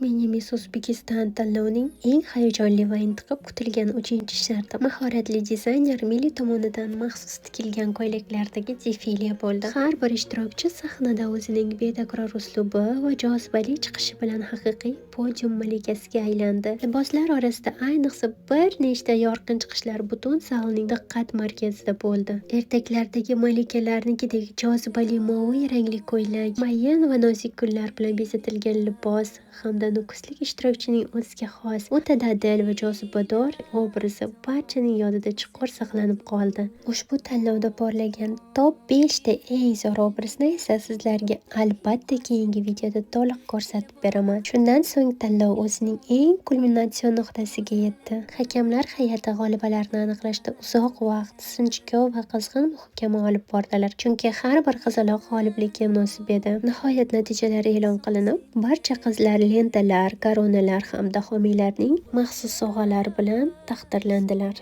Menga Miss O'zbekiston tanlovining eng hayajonli va intiqib kutilgan 3-sharti mahoratli dizayner Mili tomonidan maxsus tikilgan ko'ylaklardagi defile bo'ldi. Har bir ishtirokchi sahnada o'zining betakror uslubi va jozibali chiqishi bilan haqiqiy podium malikasiga aylandi. Liboslar orasida ayniqsa bir nechta yorqin chiqishlar butun zalning diqqat markazida bo'ldi. Ertaklardagi malikalarnikidek jozibali moviy rangli ko'ylak, mayin va nozik gullar bilan bezatilgan libos hamda nukuslik ishtirokchining o'ziga xos, o'ta dadil va jozibador obrazi barchaning yodida chuqur saqlanib qoldi. Ushbu tanlovda porlagan top 5 ta eng zo'r obrazni esa sizlarga albatta keyingi videoda to'liq ko'rsatib beraman. Shundan so'ng tanlov o'zining eng kulminatsion nuqtasiga yetdi. Hakamlar hay'ati g'olibalarni aniqlashda uzoq vaqt, sinchkov va qizg'in muhokama olib bordilar, chunki har bir qizaloq g'oliblikka munosib edi. Nihoyat natijalar e'lon qilinib, barcha qizlar lentalar, koronalar hamda homiylarning maxsus sovg'alari bilan taqdirlandilar.